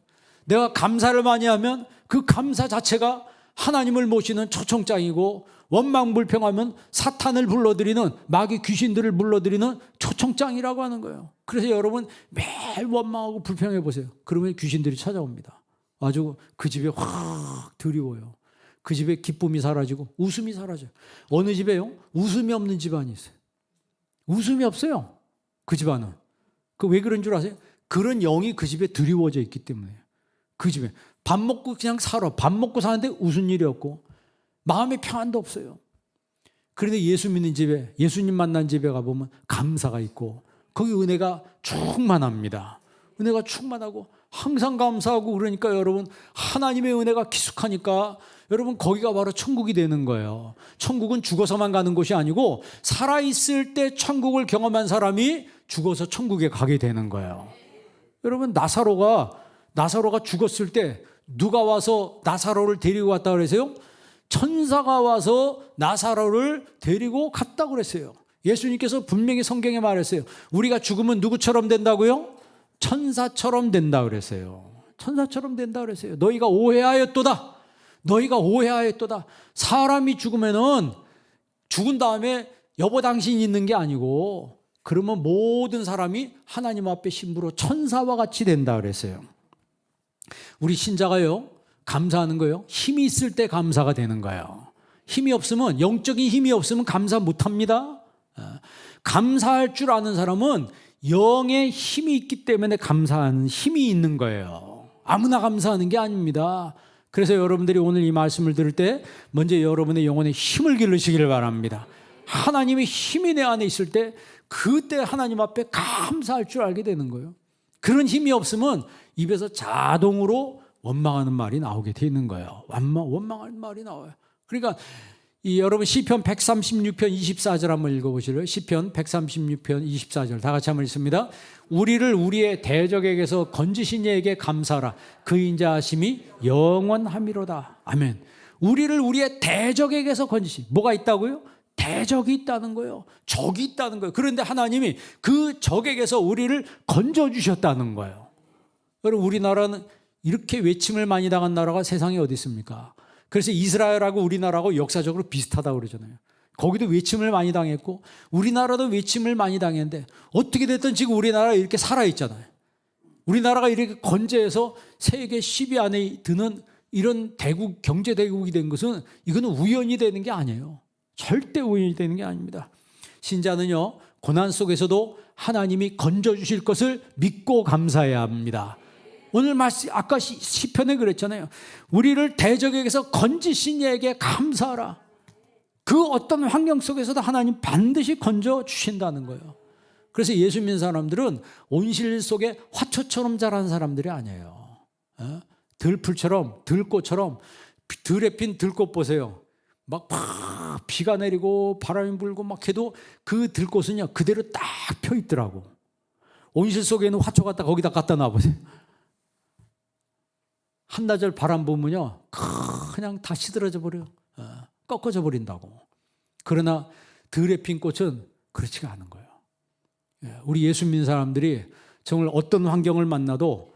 S1: 내가 감사를 많이 하면 그 감사 자체가 하나님을 모시는 초청장이고, 원망불평하면 사탄을 불러들이는, 마귀 귀신들을 불러들이는 초청장이라고 하는 거예요. 그래서 여러분 매일 원망하고 불평해 보세요. 그러면 귀신들이 찾아옵니다. 아주 그 집에 확 드리워요. 그 집에 기쁨이 사라지고 웃음이 사라져요. 어느 집에요? 웃음이 없는 집안이 있어요. 웃음이 없어요. 그 집안은. 그 왜 그런 줄 아세요? 그런 영이 그 집에 드리워져 있기 때문에요. 그 집에 밥 먹고 그냥 살아. 밥 먹고 사는데 웃은 일이 없고 마음의 평안도 없어요. 그런데 예수 믿는 집에, 예수님 만난 집에 가보면 감사가 있고 거기 은혜가 충만합니다. 은혜가 충만하고 항상 감사하고, 그러니까 여러분 하나님의 은혜가 기숙하니까 여러분 거기가 바로 천국이 되는 거예요. 천국은 죽어서만 가는 곳이 아니고 살아있을 때 천국을 경험한 사람이 죽어서 천국에 가게 되는 거예요. 여러분 나사로가 죽었을 때 누가 와서 나사로를 데리고 갔다 그랬어요? 천사가 와서 나사로를 데리고 갔다고 그랬어요. 예수님께서 분명히 성경에 말했어요. 우리가 죽으면 누구처럼 된다고요? 천사처럼 된다 그랬어요. 천사처럼 된다 그랬어요. 너희가 오해하였도다. 너희가 오해하였도다. 사람이 죽으면은 죽은 다음에 여보 당신이 있는 게 아니고, 그러면 모든 사람이 하나님 앞에 신부로 천사와 같이 된다 그랬어요. 우리 신자가요, 감사하는 거예요. 힘이 있을 때 감사가 되는 거예요. 힘이 없으면, 영적인 힘이 없으면 감사 못합니다. 감사할 줄 아는 사람은 영의 힘이 있기 때문에 감사하는 힘이 있는 거예요. 아무나 감사하는 게 아닙니다. 그래서 여러분들이 오늘 이 말씀을 들을 때 먼저 여러분의 영혼에 힘을 기르시기를 바랍니다. 하나님의 힘이 내 안에 있을 때 그때 하나님 앞에 감사할 줄 알게 되는 거예요. 그런 힘이 없으면 입에서 자동으로 원망하는 말이 나오게 돼 있는 거예요. 원망하는 말이 나와요. 그러니까 여러분 시편 136편 24절 한번 읽어보실래요? 시편 136편 24절 다 같이 한번 읽습니다. 우리를 우리의 대적에게서 건지신 이에게 감사하라. 그 인자하심이 영원함이로다. 아멘. 우리를 우리의 대적에게서 건지신, 뭐가 있다고요? 대적이 있다는 거예요. 적이 있다는 거예요. 그런데 하나님이 그 적에게서 우리를 건져주셨다는 거예요. 여러분 우리나라는 이렇게 외침을 많이 당한 나라가 세상에 어디 있습니까? 그래서 이스라엘하고 우리나라하고 역사적으로 비슷하다고 그러잖아요. 거기도 외침을 많이 당했고 우리나라도 외침을 많이 당했는데 어떻게 됐든 지금 우리나라가 이렇게 살아있잖아요. 우리나라가 이렇게 건재해서 세계 10위 안에 드는 이런 대국, 경제대국이 된 것은 이거는 우연히 되는 게 아니에요. 절대 우연히 되는 게 아닙니다. 신자는요, 고난 속에서도 하나님이 건져주실 것을 믿고 감사해야 합니다. 오늘 말씀, 아까 시편에 그랬잖아요. 우리를 대적에게서 건지신 이에게 감사하라. 그 어떤 환경 속에서도 하나님 반드시 건져주신다는 거예요. 그래서 예수 믿는 사람들은 온실 속에 화초처럼 자란 사람들이 아니에요. 들풀처럼, 들꽃처럼, 들에 핀 들꽃 보세요. 막 비가 내리고 바람이 불고 막 해도 그 들꽃은요 그대로 딱 펴 있더라고. 온실 속에 있는 화초 갖다 거기다 갖다 놔보세요. 한나절 바람 부면요 그냥 다 시들어져 버려요. 꺾어져 버린다고. 그러나 들에 핀 꽃은 그렇지가 않은 거예요. 우리 예수 믿는 사람들이 정말 어떤 환경을 만나도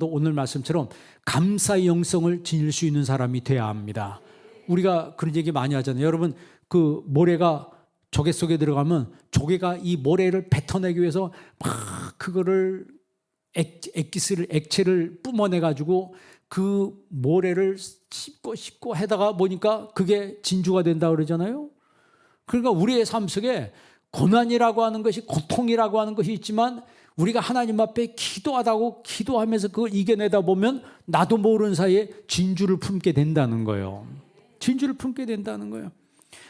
S1: 오늘 말씀처럼 감사의 영성을 지닐 수 있는 사람이 돼야 합니다. 우리가 그런 얘기 많이 하잖아요. 여러분 그 모래가 조개 속에 들어가면 조개가 이 모래를 뱉어내기 위해서 막 그거를 액체를 뿜어내가지고 그 모래를 씹고 해다가 보니까 그게 진주가 된다고 그러잖아요. 그러니까 우리의 삶 속에 고난이라고 하는 것이, 고통이라고 하는 것이 있지만 우리가 하나님 앞에 기도하면서 그걸 이겨내다 보면 나도 모르는 사이에 진주를 품게 된다는 거예요. 진주를 품게 된다는 거예요.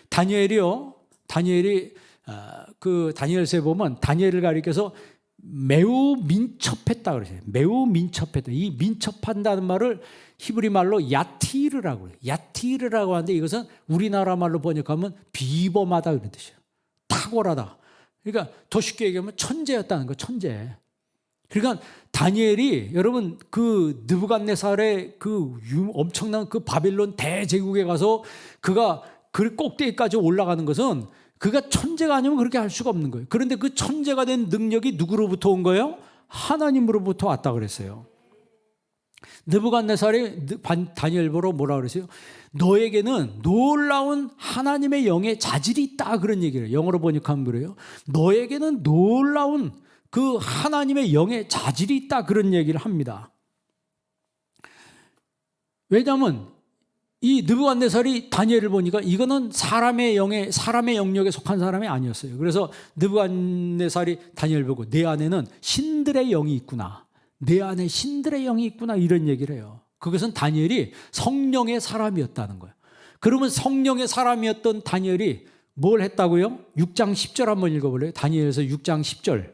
S1: 다니엘이 그 다니엘서에 보면 다니엘을 가리켜서 매우 민첩했다 그러세요. 매우 민첩했다. 이 민첩한다는 말을 히브리 말로 야티르라고 해요. 야티르라고 하는데 이것은 우리나라 말로 번역하면 비범하다 그런 뜻이에요. 탁월하다. 그러니까 더 쉽게 얘기하면 천재였다는 거예요. 천재. 그러니까 다니엘이 여러분 그 느부갓네살의 그 엄청난 그 바빌론 대제국에 가서 그가 그 꼭대기까지 올라가는 것은 그가 천재가 아니면 그렇게 할 수가 없는 거예요. 그런데 그 천재가 된 능력이 누구로부터 온 거예요? 하나님으로부터 왔다 그랬어요. 느부갓네살이 다니엘 보러 뭐라 그랬어요? 너에게는 놀라운 하나님의 영의 자질이 있다, 그런 얘기를 해요. 영어로 번역하면 그래요. 너에게는 놀라운 그 하나님의 영의 자질이 있다, 그런 얘기를 합니다. 왜냐하면 이 느부갓네살이 다니엘을 보니까 이거는 사람의 영역에 속한 사람이 아니었어요. 그래서 느부갓네살이 다니엘 보고 내 안에는 신들의 영이 있구나, 내 안에 신들의 영이 있구나, 이런 얘기를 해요. 그것은 다니엘이 성령의 사람이었다는 거예요. 그러면 성령의 사람이었던 다니엘이 뭘 했다고요? 6장 10절 한번 읽어볼래요? 다니엘에서 6장 10절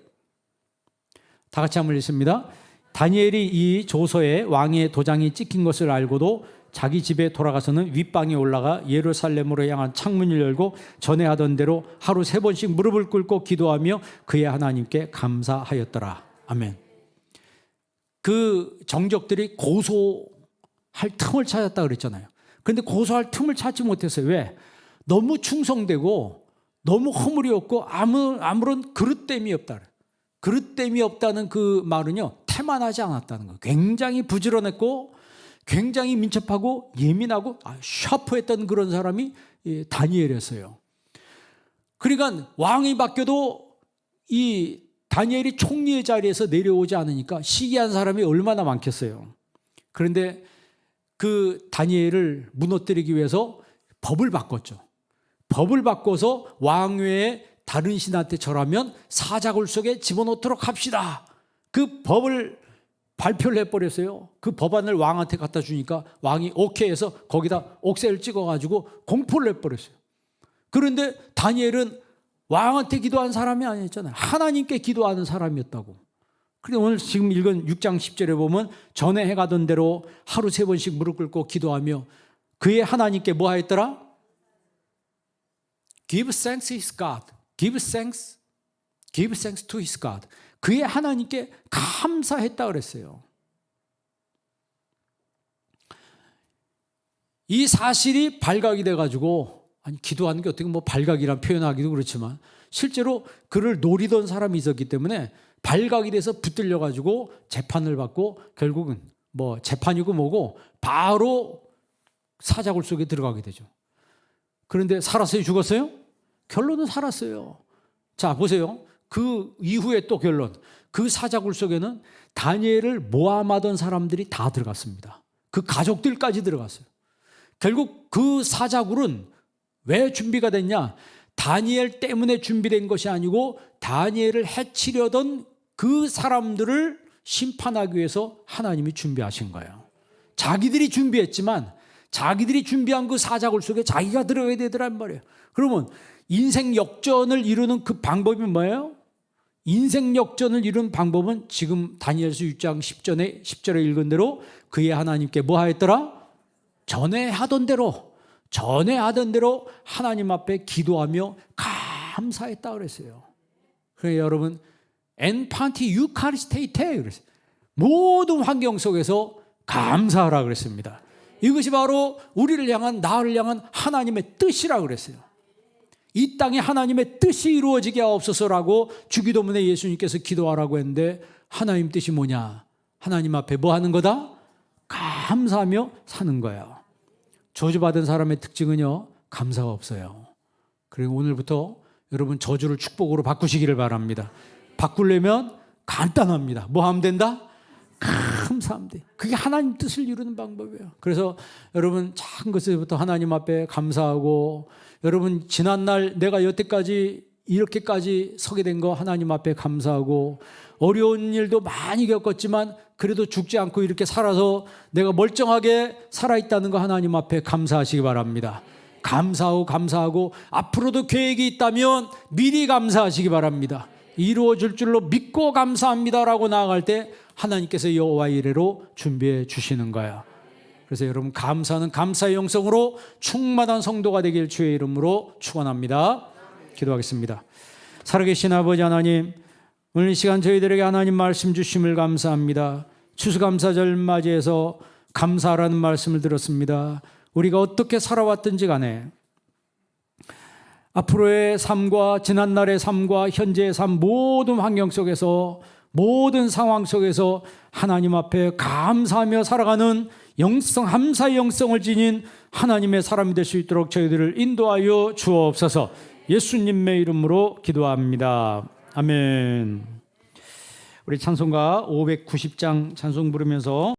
S1: 다 같이 한번 읽습니다. 다니엘이 이 조서에 왕의 도장이 찍힌 것을 알고도 자기 집에 돌아가서는 윗방에 올라가 예루살렘으로 향한 창문을 열고 전에 하던 대로 하루 3번씩 무릎을 꿇고 기도하며 그의 하나님께 감사하였더라. 아멘. 그 정적들이 고소할 틈을 찾았다 그랬잖아요. 그런데 고소할 틈을 찾지 못했어요. 왜? 너무 충성되고 너무 허물이 없고 아무런 그릇됨이 없다. 그릇됨이 없다는 그 말은요, 태만하지 않았다는 거예요. 굉장히 부지런했고 굉장히 민첩하고 예민하고 샤프했던 그런 사람이 다니엘이었어요. 그러니까 왕이 바뀌어도 이 다니엘이 총리의 자리에서 내려오지 않으니까 시기한 사람이 얼마나 많겠어요. 그런데 그 다니엘을 무너뜨리기 위해서 법을 바꿨죠. 법을 바꿔서 왕 외에 다른 신한테 절하면 사자굴 속에 집어넣도록 합시다. 그 법을 발표를 해버렸어요. 그 법안을 왕한테 갖다 주니까 왕이 오케이 해서 거기다 옥새를 찍어가지고 공포를 해버렸어요. 그런데 다니엘은 왕한테 기도한 사람이 아니었잖아요. 하나님께 기도하는 사람이었다고. 그런데 오늘 지금 읽은 6장 10절에 보면 전에 해가던 대로 하루 3번씩 무릎 꿇고 기도하며 그의 하나님께 뭐 하였더라? Give thanks to his God. Give thanks to his God. 그의 하나님께 감사했다 그랬어요. 이 사실이 발각이 돼가지고, 아니 기도하는 게 어떻게 뭐 발각이란 표현하기도 그렇지만 실제로 그를 노리던 사람이 있었기 때문에 발각이 돼서 붙들려가지고 재판을 받고 결국은 뭐 재판이고 뭐고 바로 사자굴 속에 들어가게 되죠. 그런데 살았어요? 죽었어요? 결론은 살았어요. 자, 보세요. 그 이후에 또 결론. 그 사자굴 속에는 다니엘을 모함하던 사람들이 다 들어갔습니다. 그 가족들까지 들어갔어요. 결국 그 사자굴은 왜 준비가 됐냐? 다니엘 때문에 준비된 것이 아니고 다니엘을 해치려던 그 사람들을 심판하기 위해서 하나님이 준비하신 거예요. 자기들이 준비했지만 자기들이 준비한 그 사자굴 속에 자기가 들어가야 되더란 말이에요. 그러면 인생 역전을 이루는 그 방법이 뭐예요? 인생 역전을 이루는 방법은 지금 다니엘서 6장 10절에 읽은 대로 그의 하나님께 뭐 하였더라? 전에 하던 대로 하나님 앞에 기도하며 감사했다 그랬어요. 그래서 여러분 엔판티 유카리스테이테 그랬어요. 모든 환경 속에서 감사하라 그랬습니다. 이것이 바로 우리를 향한 나를 향한 하나님의 뜻이라 그랬어요. 이 땅에 하나님의 뜻이 이루어지게 하옵소서라고 주기도문에 예수님께서 기도하라고 했는데 하나님 뜻이 뭐냐? 하나님 앞에 뭐 하는 거다? 감사하며 사는 거예요. 저주받은 사람의 특징은요, 감사가 없어요. 그리고 오늘부터 여러분 저주를 축복으로 바꾸시기를 바랍니다. 바꾸려면 간단합니다. 뭐 하면 된다? 감사하면 돼. 그게 하나님 뜻을 이루는 방법이에요. 그래서 여러분 작은 것에부터 하나님 앞에 감사하고, 여러분 지난날 내가 여태까지 이렇게까지 서게 된 거 하나님 앞에 감사하고, 어려운 일도 많이 겪었지만 그래도 죽지 않고 이렇게 살아서 내가 멀쩡하게 살아있다는 거 하나님 앞에 감사하시기 바랍니다. 감사하고 앞으로도 계획이 있다면 미리 감사하시기 바랍니다. 이루어질 줄로 믿고 감사합니다라고 나아갈 때 하나님께서 여호와 이레로 준비해 주시는 거예요. 그래서 여러분 감사는 감사의 영성으로 충만한 성도가 되길 주의 이름으로 축원합니다. 기도하겠습니다. 살아계신 아버지 하나님, 오늘 이 시간 저희들에게 하나님 말씀 주심을 감사합니다. 추수감사절 맞이해서 감사하라는 말씀을 들었습니다. 우리가 어떻게 살아왔든지 간에 앞으로의 삶과 지난날의 삶과 현재의 삶 모든 환경 속에서 모든 상황 속에서 하나님 앞에 감사하며 살아가는 함사의 영성을 지닌 하나님의 사람이 될 수 있도록 저희들을 인도하여 주옵소서. 예수님의 이름으로 기도합니다. 아멘. 우리 찬송가 590장 찬송 부르면서